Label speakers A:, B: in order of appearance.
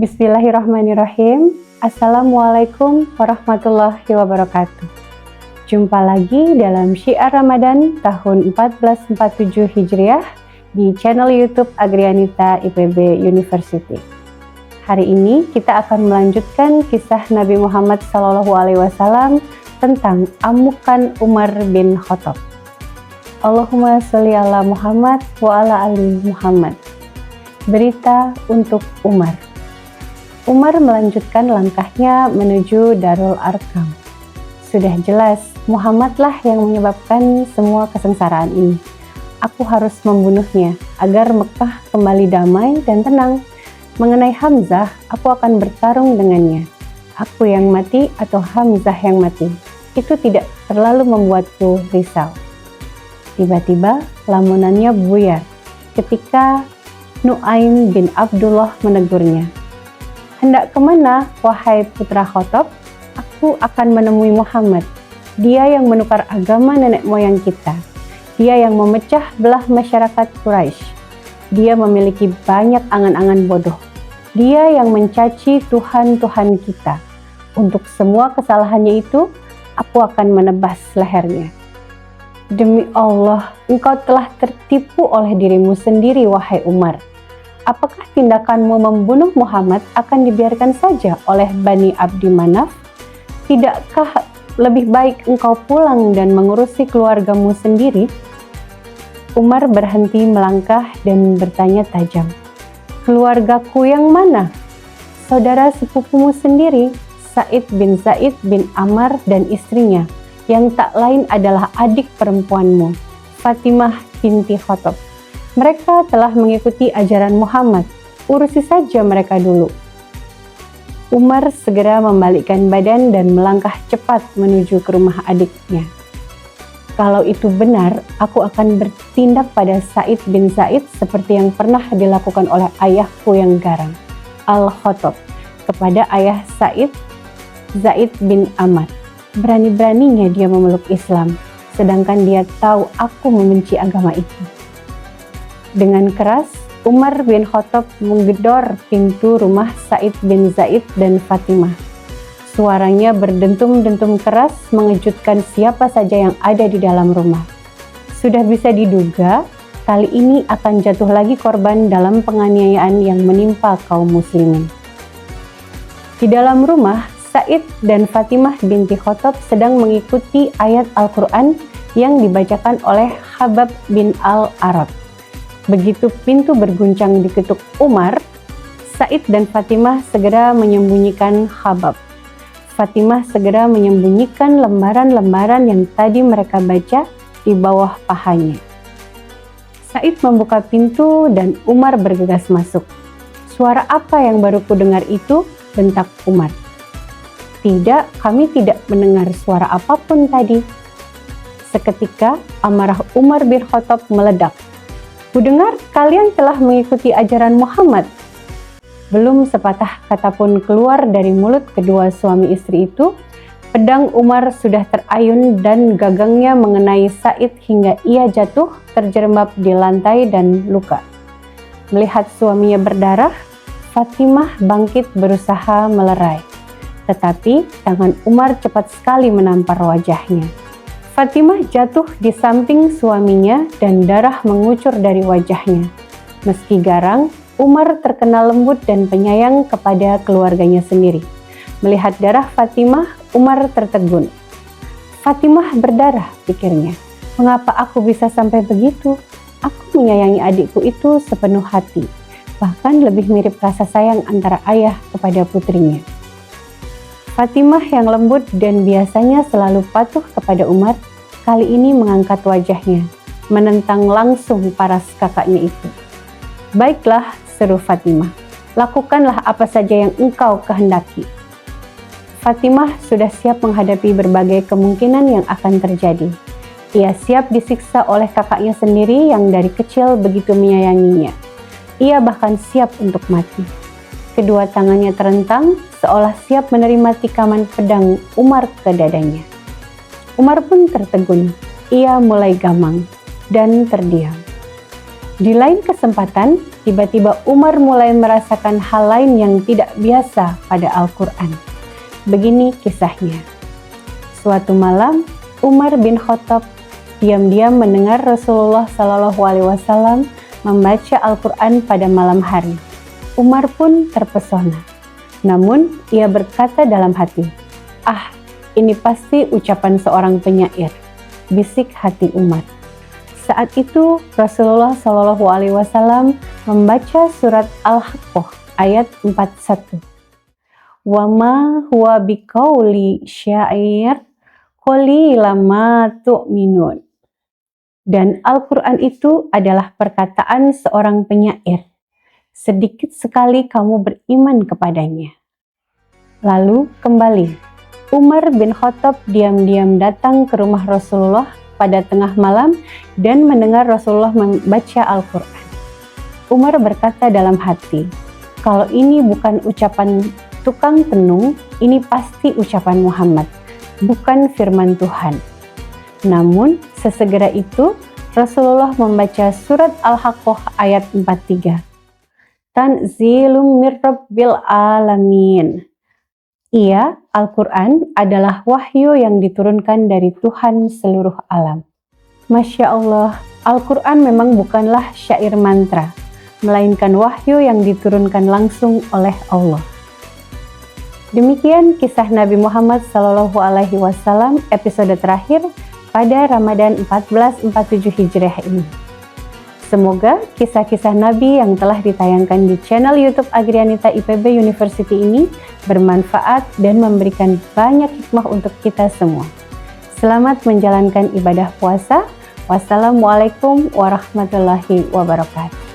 A: Bismillahirrahmanirrahim. Assalamualaikum warahmatullahi wabarakatuh. Jumpa lagi dalam Syiar Ramadan tahun 1447 Hijriah di channel YouTube Agrianita IPB University. Hari ini kita akan melanjutkan kisah Nabi Muhammad SAW tentang amukan Umar bin Khattab. Allahumma sholli ala Muhammad wa ala ali Muhammad. Berita untuk Umar. Umar melanjutkan langkahnya menuju Darul Arqam. Sudah jelas, Muhammadlah yang menyebabkan semua kesengsaraan ini. Aku harus membunuhnya agar Mekah kembali damai dan tenang. Mengenai Hamzah, aku akan bertarung dengannya. Aku yang mati atau Hamzah yang mati, itu tidak terlalu membuatku risau. Tiba-tiba lamunannya buyar ketika Nu'aim bin Abdullah menegurnya. Hendak kemana, wahai putra Khattab? Aku akan menemui Muhammad. Dia yang menukar agama nenek moyang kita. Dia yang memecah belah masyarakat Quraisy. Dia memiliki banyak angan-angan bodoh. Dia yang mencaci Tuhan-Tuhan kita. Untuk semua kesalahannya itu, aku akan menebas lehernya. Demi Allah, engkau telah tertipu oleh dirimu sendiri, wahai Umar. Apakah tindakanmu membunuh Muhammad akan dibiarkan saja oleh Bani Abdi Manaf? Tidakkah lebih baik engkau pulang dan mengurusi keluargamu sendiri? Umar berhenti melangkah dan bertanya tajam. Keluargaku yang mana? Saudara sepupumu sendiri, Sa'id bin Ammar dan istrinya, yang tak lain adalah adik perempuanmu, Fatimah binti Khattab. Mereka telah mengikuti ajaran Muhammad, urusi saja mereka dulu. Umar segera membalikkan badan dan melangkah cepat menuju ke rumah adiknya. Kalau itu benar, aku akan bertindak pada Sa'id bin Zaid seperti yang pernah dilakukan oleh ayahku yang garang, Al-Khattab, kepada ayah Sa'id, Zaid bin Ammar. Berani-beraninya dia memeluk Islam, sedangkan dia tahu aku membenci agama itu. Dengan keras, Umar bin Khattab menggedor pintu rumah Sa'id bin Zaid dan Fatimah. Suaranya berdentum-dentum keras mengejutkan siapa saja yang ada di dalam rumah. Sudah bisa diduga, kali ini akan jatuh lagi korban dalam penganiayaan yang menimpa kaum muslimin. Di dalam rumah, Sa'id dan Fatimah binti Khattab sedang mengikuti ayat Al-Quran yang dibacakan oleh Khabbab bin Al-Arad. Begitu pintu berguncang diketuk Umar, Sa'id dan Fatimah segera menyembunyikan Khabbab. Fatimah segera menyembunyikan lembaran-lembaran yang tadi mereka baca di bawah pahanya. Sa'id membuka pintu dan Umar bergegas masuk. Suara apa yang baru kudengar itu? Bentak Umar. Tidak, kami tidak mendengar suara apapun tadi. Seketika amarah Umar bin Khattab meledak. Kudengar kalian telah mengikuti ajaran Muhammad. Belum sepatah kata pun keluar dari mulut kedua suami istri itu, pedang Umar sudah terayun dan gagangnya mengenai Sa'id hingga ia jatuh terjerembab di lantai dan luka. Melihat suaminya berdarah, Fatimah bangkit berusaha melerai. Tetapi tangan Umar cepat sekali menampar wajahnya. Fatimah jatuh di samping suaminya dan darah mengucur dari wajahnya. Meski garang, Umar terkenal lembut dan penyayang kepada keluarganya sendiri. Melihat darah Fatimah, Umar tertegun. Fatimah berdarah, pikirnya. Mengapa aku bisa sampai begitu? Aku menyayangi adikku itu sepenuh hati. Bahkan lebih mirip rasa sayang antara ayah kepada putrinya. Fatimah yang lembut dan biasanya selalu patuh kepada Umar, kali ini mengangkat wajahnya, menentang langsung paras kakaknya itu. Baiklah, seru Fatimah, lakukanlah apa saja yang engkau kehendaki. Fatimah sudah siap menghadapi berbagai kemungkinan yang akan terjadi. Ia siap disiksa oleh kakaknya sendiri yang dari kecil begitu menyayanginya. Ia bahkan siap untuk mati. Kedua tangannya terentang, seolah siap menerima tikaman pedang Umar ke dadanya. Umar pun tertegun. Ia mulai gamang dan terdiam. Di lain kesempatan, tiba-tiba Umar mulai merasakan hal lain yang tidak biasa pada Al-Quran. Begini kisahnya. Suatu malam, Umar bin Khattab diam-diam mendengar Rasulullah SAW membaca Al-Quran pada malam hari. Umar pun terpesona. Namun, ia berkata dalam hati, "Ah, ini pasti ucapan seorang penyair," bisik hati Umar. Saat itu Rasulullah SAW membaca surat Al-Haqqah ayat 41. Wa ma huwa biqauli syair qalilan ma tu'minun. Dan Al-Quran itu adalah perkataan seorang penyair. Sedikit sekali kamu beriman kepadanya. Lalu kembali, Umar bin Khattab diam-diam datang ke rumah Rasulullah pada tengah malam dan mendengar Rasulullah membaca Al-Quran. Umar berkata dalam hati, "Kalau ini bukan ucapan tukang tenung, ini pasti ucapan Muhammad, bukan firman Tuhan." Namun, sesegera itu Rasulullah membaca surat Al-Haqqah ayat 43. Tanzilum mir rabbil alamin. Ia, Al-Quran, adalah wahyu yang diturunkan dari Tuhan seluruh alam. Masya Allah, Al-Quran memang bukanlah syair mantra, melainkan wahyu yang diturunkan langsung oleh Allah. Demikian kisah Nabi Muhammad SAW episode terakhir pada Ramadan 1447 Hijriah ini. Semoga kisah-kisah Nabi yang telah ditayangkan di channel YouTube Agrianita IPB University ini bermanfaat dan memberikan banyak hikmah untuk kita semua. Selamat menjalankan ibadah puasa. Wassalamualaikum warahmatullahi wabarakatuh.